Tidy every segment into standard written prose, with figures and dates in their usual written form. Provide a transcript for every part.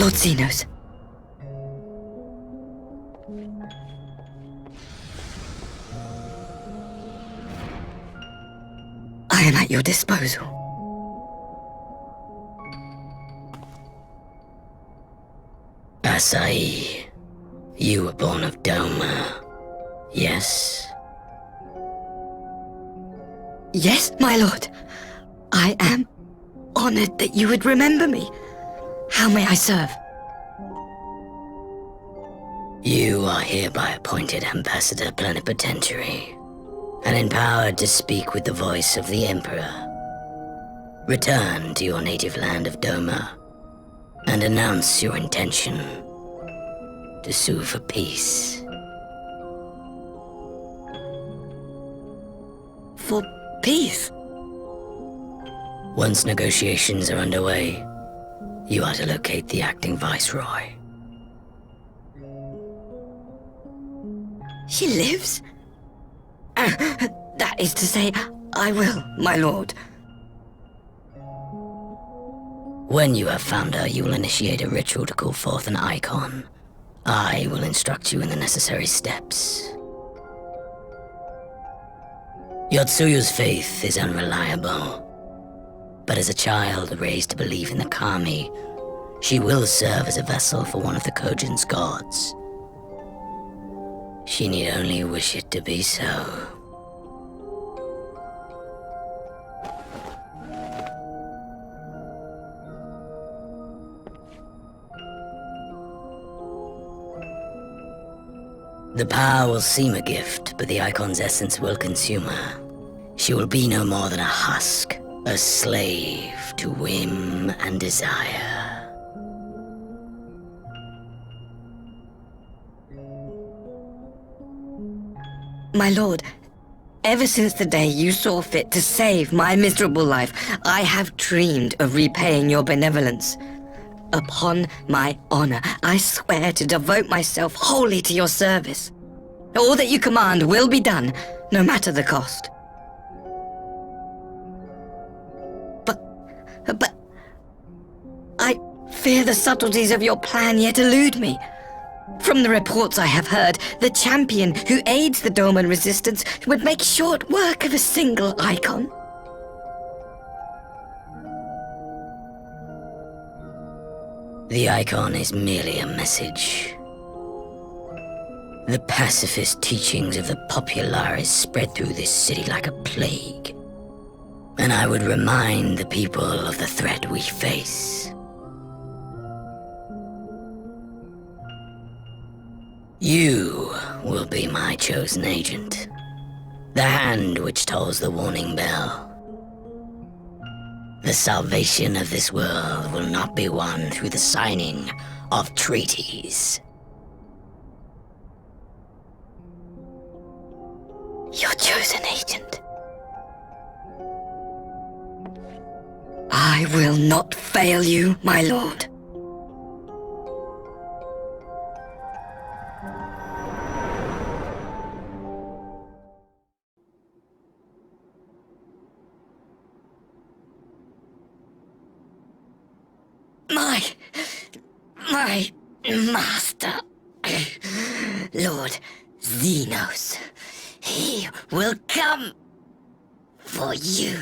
Lord Xenos. I am at your disposal. Asai, you were born of Doma, yes? Yes, my lord. I am honored that you would remember me. How may I serve? You are hereby appointed Ambassador Plenipotentiary, and empowered to speak with the voice of the Emperor. Return to your native land of Doma, and announce your intention to sue for peace. For peace? Once negotiations are underway, you are to locate the acting Viceroy. She lives? That is to say, I will, my lord. When you have found her, you will initiate a ritual to call forth an NIKON. I will instruct you in the necessary steps. Yotsuyu's faith is unreliable, but as a child raised to believe in the Kami, she will serve as a vessel for one of the Kojin's gods. She need only wish it to be so. The power will seem a gift, but the Icon's essence will consume her. She will be no more than a husk, a slave to whim and desire. My lord, ever since the day you saw fit to save my miserable life, I have dreamed of repaying your benevolence. Upon my honor, I swear to devote myself wholly to your service. All that you command will be done, no matter the cost. But I fear the subtleties of your plan yet elude me. From the reports I have heard, the champion who aids the Doman resistance would make short work of a single icon. The Icon is merely a message. The pacifist teachings of the Populares spread through this city like a plague. And I would remind the people of the threat we face. You will be my chosen agent. The hand which tolls the warning bell. The salvation of this world will not be won through the signing of treaties. Your chosen agent. I will not fail you, my lord. My master, Lord Xenos, he will come for you.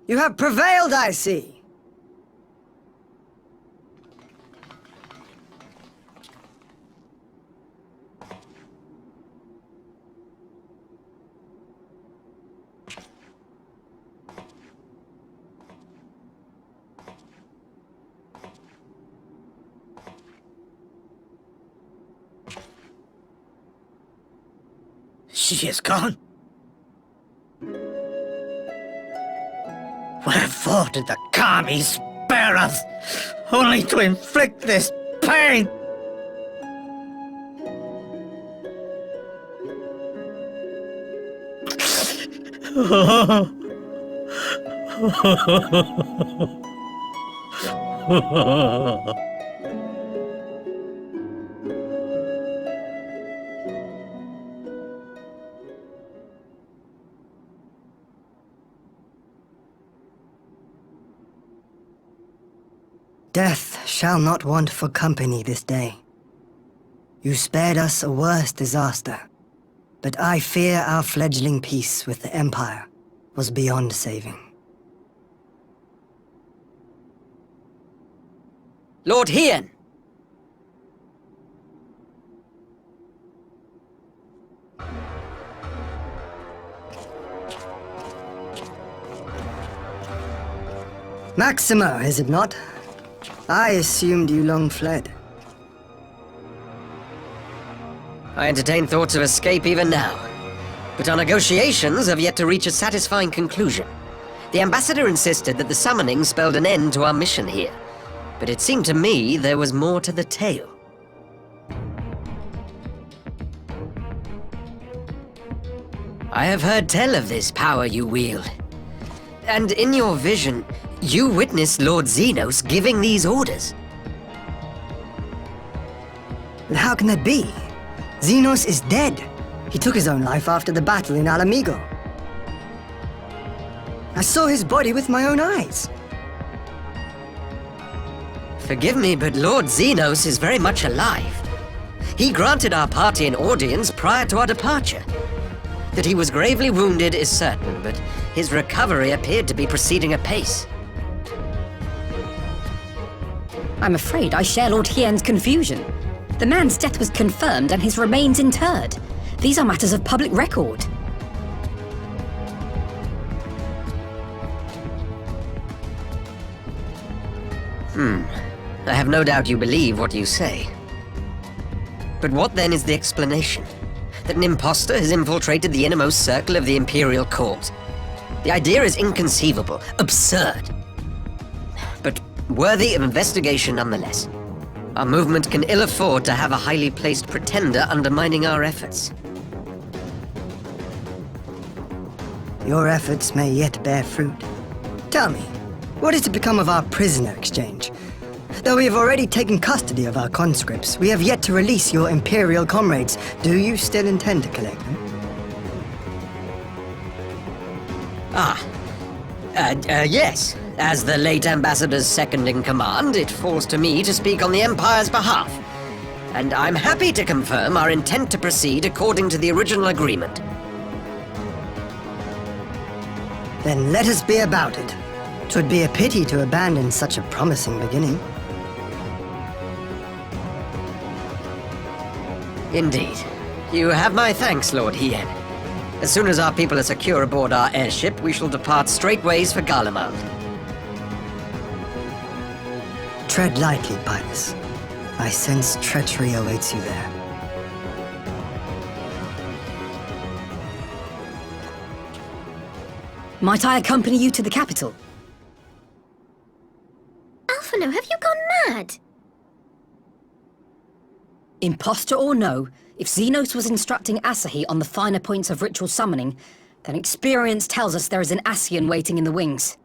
You have prevailed, I see. She is gone. Wherefore did the Kami spare us, only to inflict this pain? Death shall not want for company this day. You spared us a worse disaster, but I fear our fledgling peace with the Empire was beyond saving. Lord Hien! Maximo, is it not? I assumed you long fled. I entertain thoughts of escape even now, but our negotiations have yet to reach a satisfying conclusion. The ambassador insisted that the summoning spelled an end to our mission here, but it seemed to me there was more to the tale. I have heard tell of this power you wield, and in your vision, you witnessed Lord Xenos giving these orders. And how can that be? Xenos is dead. He took his own life after the battle in Alamigo. I saw his body with my own eyes. Forgive me, but Lord Xenos is very much alive. He granted our party an audience prior to our departure. That he was gravely wounded is certain, but his recovery appeared to be proceeding apace. I'm afraid I share Lord Hien's confusion. The man's death was confirmed and his remains interred. These are matters of public record. I have no doubt you believe what you say. But what then is the explanation? That an impostor has infiltrated the innermost circle of the Imperial Court? The idea is inconceivable, absurd, but worthy of investigation nonetheless. Our movement can ill afford to have a highly placed pretender undermining our efforts. Your efforts may yet bear fruit. Tell me, what is to become of our prisoner exchange? Though we have already taken custody of our conscripts, we have yet to release your Imperial comrades. Do you still intend to collect them? Yes. As the late Ambassador's second-in-command, it falls to me to speak on the Empire's behalf. And I'm happy to confirm our intent to proceed according to the original agreement. Then let us be about it. 'Twould be a pity to abandon such a promising beginning. Indeed. You have my thanks, Lord Hien. As soon as our people are secure aboard our airship, we shall depart straightways for Garlemald. Tread lightly, Pilus. I sense treachery awaits you there. Might I accompany you to the capital? Alphino, have you gone mad? Imposter or no, if Xenos was instructing Asahi on the finer points of ritual summoning, then experience tells us there is an Ascian waiting in the wings.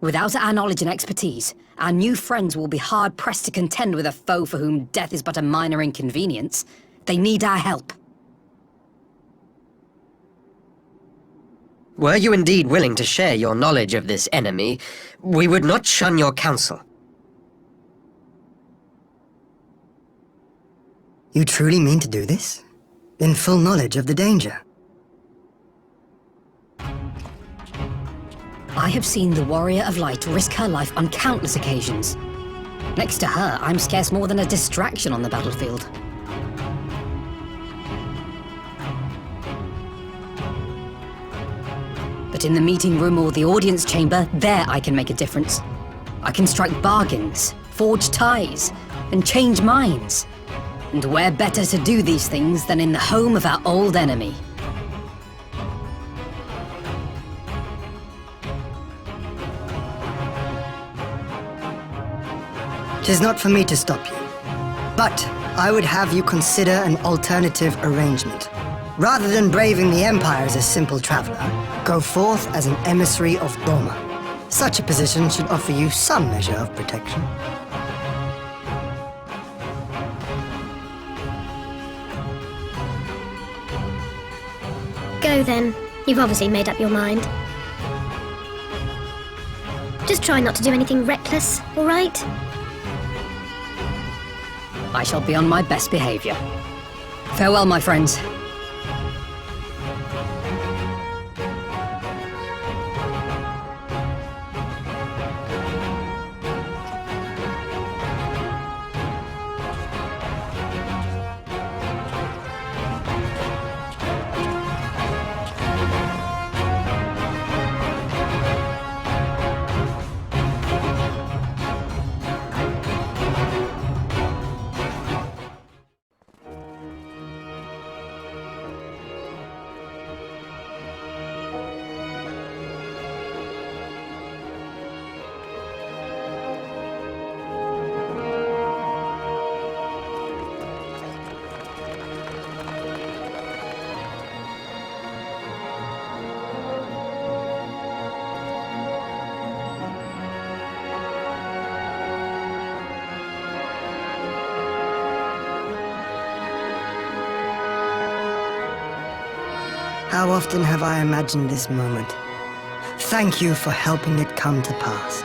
Without our knowledge and expertise, our new friends will be hard-pressed to contend with a foe for whom death is but a minor inconvenience. They need our help. Were you indeed willing to share your knowledge of this enemy, we would not shun your counsel. You truly mean to do this? In full knowledge of the danger? I have seen the Warrior of Light risk her life on countless occasions. Next to her, I'm scarce more than a distraction on the battlefield. But in the meeting room or the audience chamber, there I can make a difference. I can strike bargains, forge ties, and change minds. And where better to do these things than in the home of our old enemy? Tis not for me to stop you, but I would have you consider an alternative arrangement. Rather than braving the Empire as a simple traveler, go forth as an emissary of Doma. Such a position should offer you some measure of protection. Go then. You've obviously made up your mind. Just try not to do anything reckless, all right? I shall be on my best behavior. Farewell, my friends. How often have I imagined this moment? Thank you for helping it come to pass.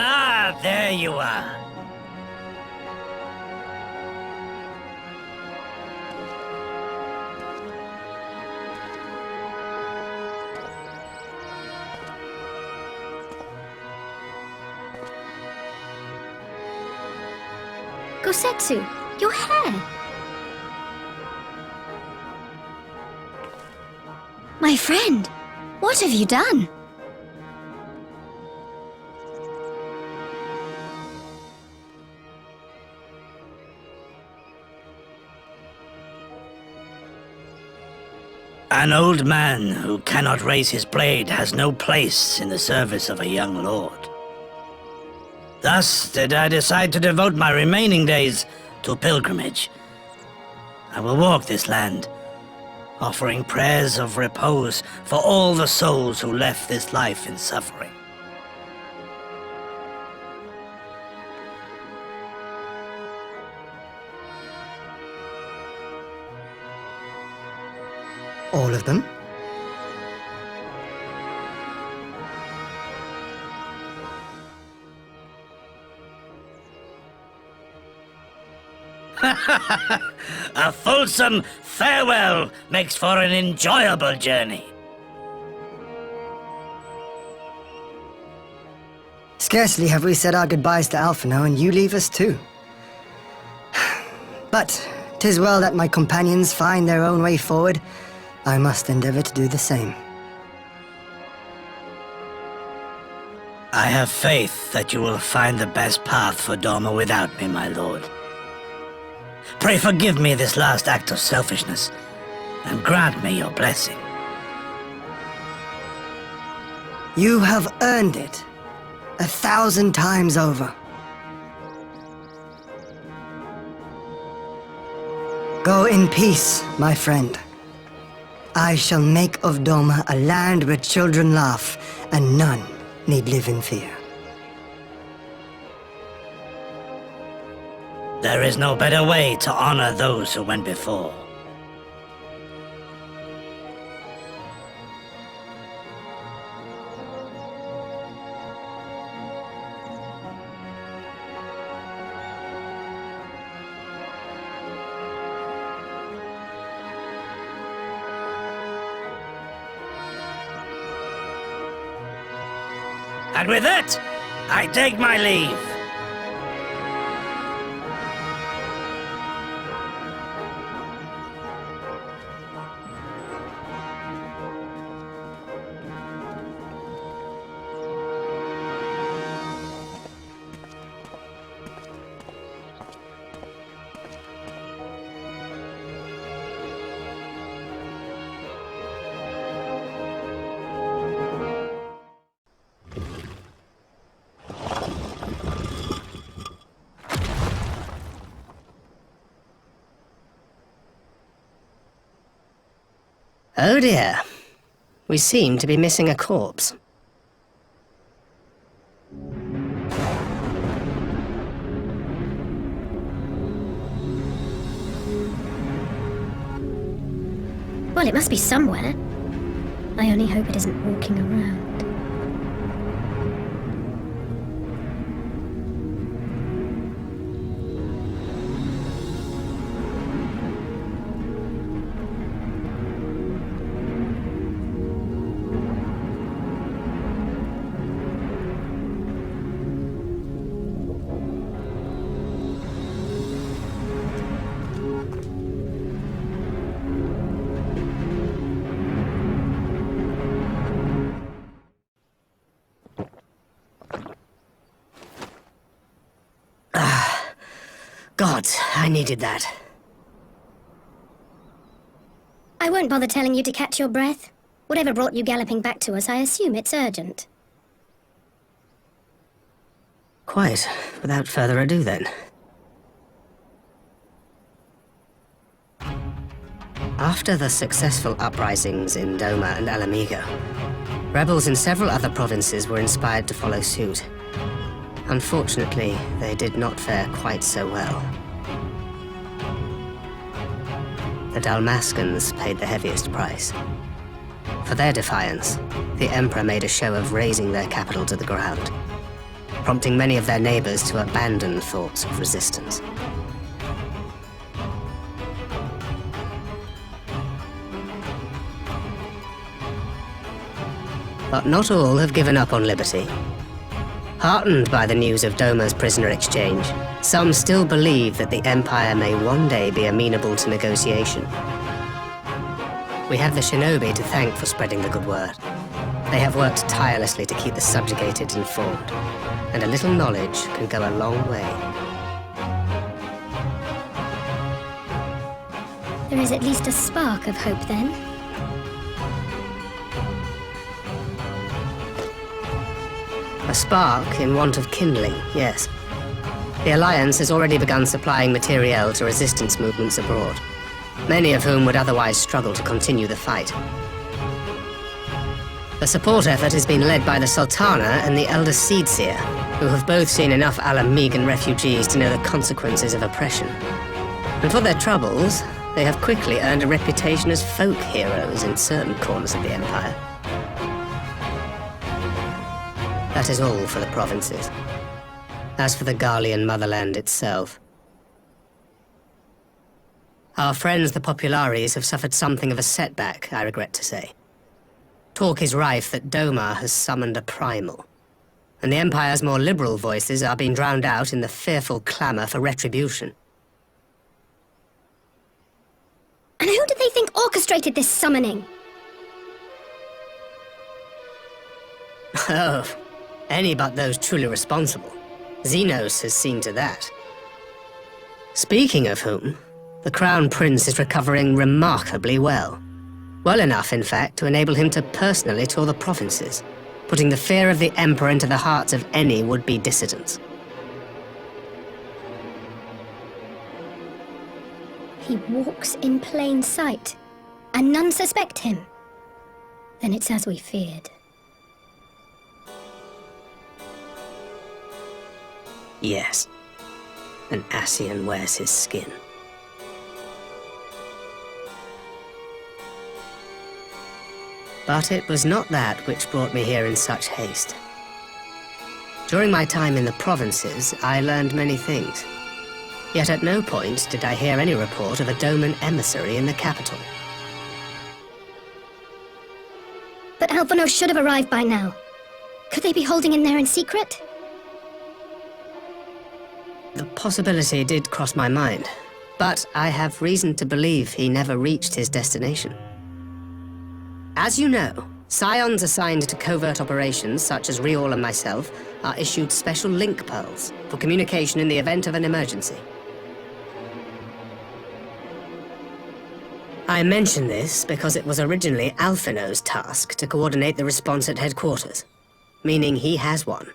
Ah, there you are. Gosetsu, your hair. My friend, what have you done? An old man who cannot raise his blade has no place in the service of a young lord. Thus did I decide to devote my remaining days to pilgrimage. I will walk this land, offering prayers of repose for all the souls who left this life in suffering. All of them? A fulsome farewell makes for an enjoyable journey. Scarcely have we said our goodbyes to Alphino, and you leave us too. But 'tis well that my companions find their own way forward. I must endeavor to do the same. I have faith that you will find the best path for Doma without me, my lord. Pray forgive me this last act of selfishness, and grant me your blessing. You have earned it 1,000 times over. Go in peace, my friend. I shall make of Doma a land where children laugh and none need live in fear. There is no better way to honor those who went before. And with that, I take my leave. Oh dear. We seem to be missing a corpse. Well, it must be somewhere. I only hope it isn't walking around. God, I needed that. I won't bother telling you to catch your breath. Whatever brought you galloping back to us, I assume it's urgent. Quite. Without further ado, then. After the successful uprisings in Doma and Alamigo, rebels in several other provinces were inspired to follow suit. Unfortunately, they did not fare quite so well. The Dalmascans paid the heaviest price. For their defiance, the Emperor made a show of razing their capital to the ground, prompting many of their neighbors to abandon thoughts of resistance. But not all have given up on liberty. Heartened by the news of Doma's prisoner exchange, some still believe that the Empire may one day be amenable to negotiation. We have the shinobi to thank for spreading the good word. They have worked tirelessly to keep the subjugated informed, and a little knowledge can go a long way. There is at least a spark of hope, then. A spark in want of kindling, yes. The Alliance has already begun supplying materiel to resistance movements abroad, many of whom would otherwise struggle to continue the fight. The support effort has been led by the Sultana and the Elder Seedseer, who have both seen enough Alamigan refugees to know the consequences of oppression. And for their troubles, they have quickly earned a reputation as folk heroes in certain corners of the Empire. That is all for the provinces. As for the Garlean motherland itself, our friends the Populares have suffered something of a setback, I regret to say. Talk is rife that Doma has summoned a primal, and the Empire's more liberal voices are being drowned out in the fearful clamor for retribution. And who do they think orchestrated this summoning? Oh, any but those truly responsible. Xenos has seen to that. Speaking of whom, the Crown Prince is recovering remarkably well. Well enough, in fact, to enable him to personally tour the provinces, putting the fear of the Emperor into the hearts of any would-be dissidents. He walks in plain sight, and none suspect him. Then it's as we feared. Yes. An Ascian wears his skin. But it was not that which brought me here in such haste. During my time in the provinces, I learned many things. Yet at no point did I hear any report of a Doman emissary in the capital. But Alphonse should have arrived by now. Could they be holding him there in secret? The possibility did cross my mind, but I have reason to believe he never reached his destination. As you know, Scions assigned to covert operations, such as Riol and myself, are issued special link pearls for communication in the event of an emergency. I mention this because it was originally Alphino's task to coordinate the response at headquarters, meaning he has one.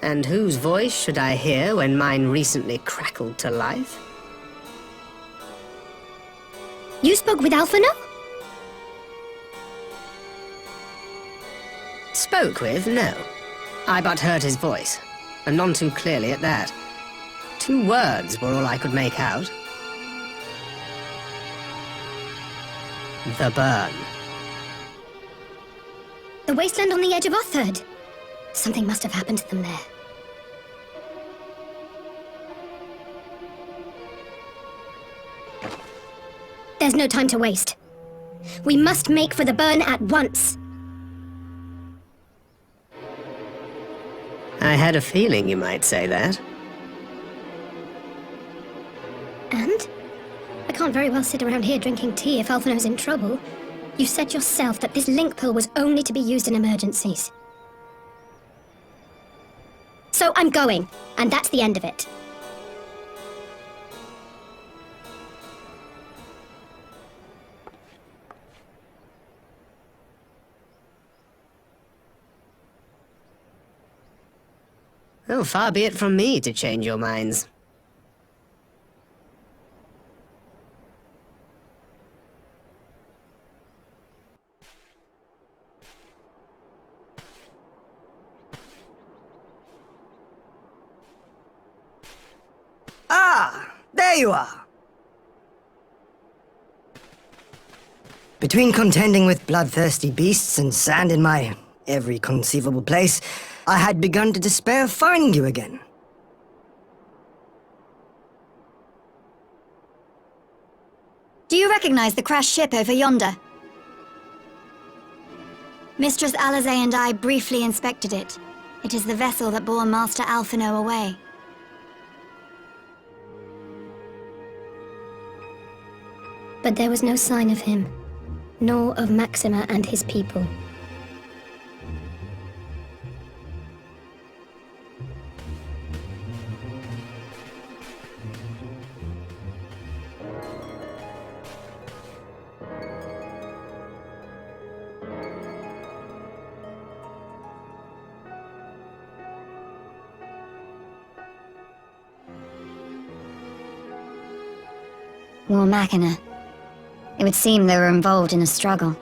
And whose voice should I hear when mine recently crackled to life? You spoke with Alphino? Spoke with? No. I but heard his voice, and none too clearly at that. 2 words were all I could make out. The burn. The wasteland on the edge of Otherd. Something must have happened to them there. There's no time to waste. We must make for the burn at once. I had a feeling you might say that. And? I can't very well sit around here drinking tea if Alphino's in trouble. You said yourself that this link pill was only to be used in emergencies. So I'm going, and that's the end of it. Oh, far be it from me to change your minds. Ah, there you are. Between contending with bloodthirsty beasts and sand in my every conceivable place, I had begun to despair of finding you again. Do you recognize the crashed ship over yonder? Mistress Alizé and I briefly inspected it. It is the vessel that bore Master Alphino away. But there was no sign of him, nor of Maxima and his people. War Machina. It would seem they were involved in a struggle.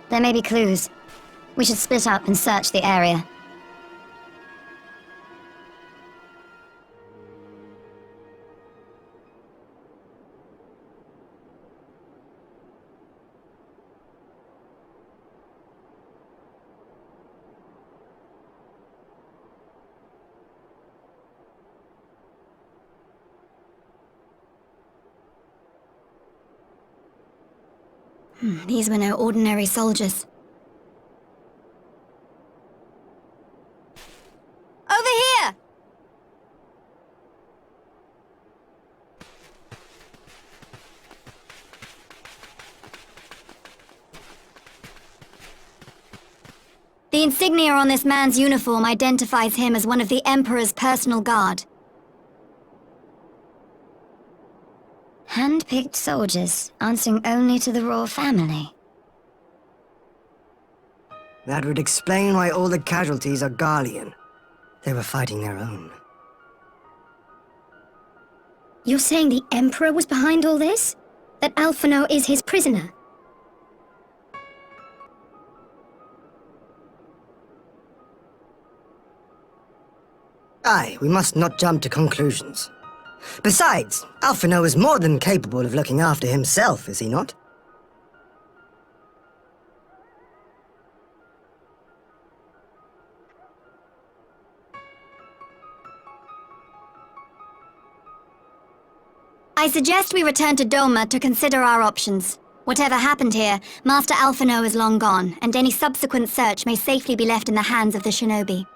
There may be clues. We should split up and search the area. These were no ordinary soldiers. Over here! The insignia on this man's uniform identifies him as one of the Emperor's personal guard. Hand-picked soldiers, answering only to the royal family. That would explain why all the casualties are Garlean. They were fighting their own. You're saying the Emperor was behind all this? That Alphino is his prisoner? Aye, we must not jump to conclusions. Besides, Alphino is more than capable of looking after himself, is he not? I suggest we return to Doma to consider our options. Whatever happened here, Master Alphino is long gone, and any subsequent search may safely be left in the hands of the shinobi.